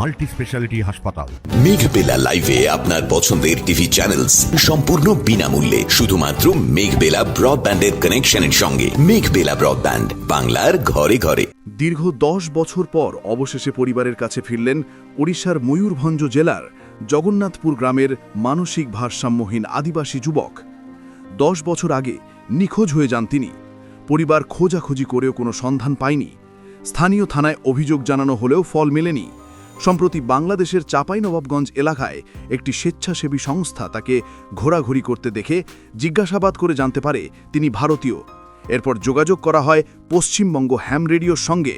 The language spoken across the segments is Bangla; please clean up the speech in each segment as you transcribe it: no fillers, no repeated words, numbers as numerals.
মাল্টি স্পেশালিটি হাসপাতাল। মেঘবেলা লাইভে আপনার পছন্দের টিভি চ্যানেলস সম্পূর্ণ বিনামূল্যে, শুধুমাত্র মেঘবেলা ব্রডব্যান্ডের কানেকশনের সঙ্গে। মেঘবেলা ব্রডব্যান্ড, বাংলার ঘরে ঘরে। দীর্ঘ 10 বছর পর অবশেষে পরিবারের কাছে ফিরলেন ওড়িশার ময়ূরভঞ্জ জেলার জগন্নাথপুর গ্রামের মানসিক ভারসাম্যহীন আদিবাসী যুবক। 10 বছর আগে নিখোঁজ হয়ে যান তিনি। পরিবার খোঁজাখুঁজি করেও কোনো সন্ধান পায়নি। স্থানীয় থানায় অভিযোগ জানানো হলেও ফল মেলেনি। সম্প্রতি বাংলাদেশের চাঁপাইনবাবগঞ্জ এলাকায় একটি স্বেচ্ছাসেবী সংস্থা তাকে ঘোরাঘুরি করতে দেখে জিজ্ঞাসাবাদ করে জানতে পারে তিনি ভারতীয়। এরপর যোগাযোগ করা হয় পশ্চিমবঙ্গ হ্যাম রেডিওর সঙ্গে।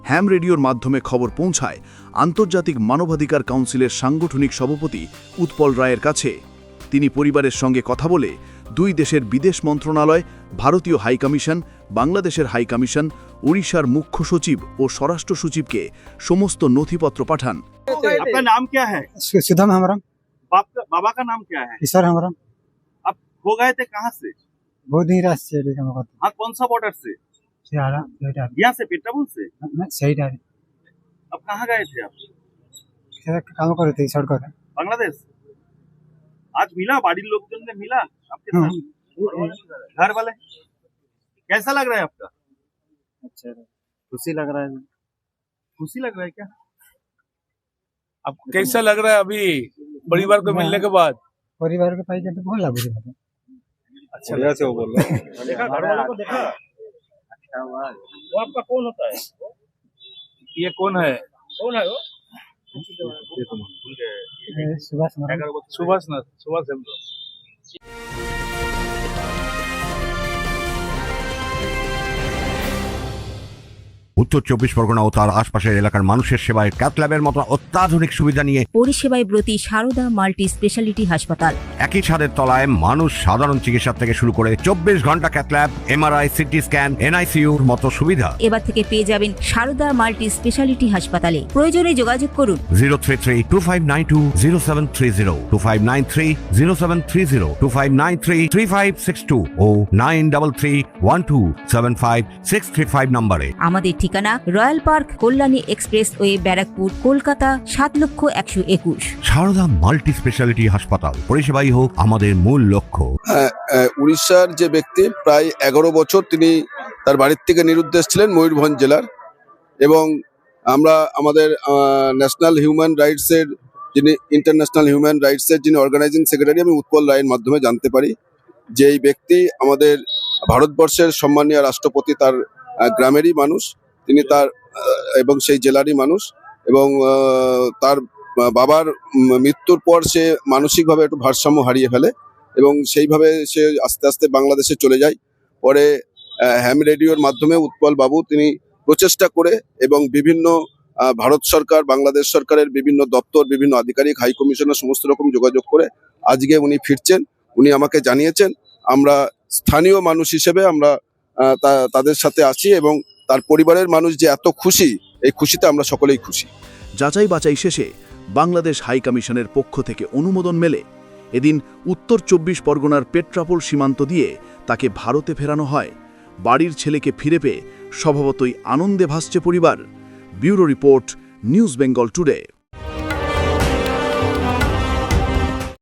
হ্যাম রেডিওর মাধ্যমে খবর পৌঁছায় আন্তর্জাতিক মানবাধিকার কাউন্সিলের সাংগঠনিক সভাপতি উৎপল রায়ের কাছে। তিনি পরিবারের সঙ্গে কথা বলে দুই দেশের বিদেশ মন্ত্রণালয়, ভারতীয় হাইকমিশন, বাংলাদেশের হাইকমিশন, ওড়িশার মুখ্য সচিব ও স্বরাষ্ট্র সচিবকে সমস্ত নথিপত্র পাঠান। आपका नाम क्या है? सुधम हमारा। बाबा का नाम क्या है? ईश्वर हमारा। आप खो गए थे कहाँ से? बहुत दिन रास्ते हाँ, कौन सा बॉर्डर से? यहाँ से पेट्राबुल से? सही डाल अब कहाँ गए थे आप? काम कर रहे थे सड़क पर। बांग्लादेश। आज मिला बाड़ी लोकजन ने मिला आपके साथ? घर वाले कैसा लग रहा है आपका? अच्छा, खुशी लग रहा है। खुशी लग रहा है क्या? आपको कैसा लग रहा है अभी परिवार को मिलने के बाद? परिवार के पास जाते बहुत लाभ होता है। अच्छा लगा से वो बोल रहे हैं। देखा घर वालों को देखा? वो आपका कौन होता है? ये कौन है? कौन है वो? सुभाष सुभाष ना सुभाष चंद्र। উত্তর 24 পরগনা ও তার আশপাশের এলাকার মানুষের সেবায় ক্যাথল্যাবের মতো অত্যাধুনিক সুবিধা নিয়ে পরিষেবায় ব্রতী সারদা মাল্টি স্পেশালিটি হাসপাতাল। একই ছাদের তলায় মানুষ সাধারণ চিকিৎসা থেকে শুরু করে 24 ঘন্টা ক্যাথল্যাব, এমআরআই, সিটি স্ক্যান, এনআইসিইউর মতো সুবিধা এবার থেকে পেয়ে যাবেন সারদা মাল্টি স্পেশালিটি হাসপাতালে। প্রয়োজনে যোগাযোগ করুন 033-2592-0730, 2593-0730, 2593-3562 ও 9331275635 নম্বরে। আমাদের ঠিকানা royal park, Kalyani expressway, Barrackpore, Kolkata ৭,১২১। সারদা মাল্টি স্পেশালিটি হাসপাতাল, পরিষেবাই হোক আমাদের মূল লক্ষ্য। উড়িষ্যার যে ব্যক্তি প্রায় 11 বছর তিনি তার বাড়ির থেকে নিরুদ্দেশ ছিলেন ময়ূরভঞ্জ জেলার, এবং আমরা আমাদের ন্যাশনাল হিউম্যান রাইটসের যিনি ইন্টারন্যাশনাল হিউম্যান রাইটসের যিনি অর্গানাইজিং সেক্রেটারি, আমি উৎপল রায়ের মাধ্যমে জানতে পারি যে এই ব্যক্তি আমাদের ভারতবর্ষের সম্মানীয় রাষ্ট্রপতি তার গ্রামেরই মানুষ, তিনি তার এবং সেই জেলারই মানুষ, এবং তার বাবার মৃত্যুর পর সে মানসিকভাবে একটু ভারসাম্য হারিয়ে ফেলে এবং সেইভাবে সে আস্তে আস্তে বাংলাদেশে চলে যায়। পরে হ্যাম রেডিওর মাধ্যমে উৎপল বাবু তিনি প্রচেষ্টা করে এবং বিভিন্ন ভারত সরকার, বাংলাদেশ সরকারের বিভিন্ন দপ্তর, বিভিন্ন আধিকারিক, হাই কমিশনের সমস্ত রকম যোগাযোগ করে আজকে উনি ফিরছেন। উনি আমাকে জানিয়েছেন, আমরা স্থানীয় মানুষ হিসেবে আমরা তাদের সাথে আছি এবং তার পরিবারের মানুষ যে এত খুশি, এই খুশিতে আমরা সকলেই খুশি। যাচাই বাছাই শেষে বাংলাদেশ হাই কমিশনের পক্ষ থেকে অনুমোদন মেলে। এদিন উত্তর 24 পরগনার পেট্রাপোল সীমান্ত দিয়ে তাকে ভারতে ফেরানো হয়। বাড়ির ছেলেকে ফিরে পেয়ে স্বভাবতই আনন্দে ভাসছে পরিবার। Bureau report, news Bengal today.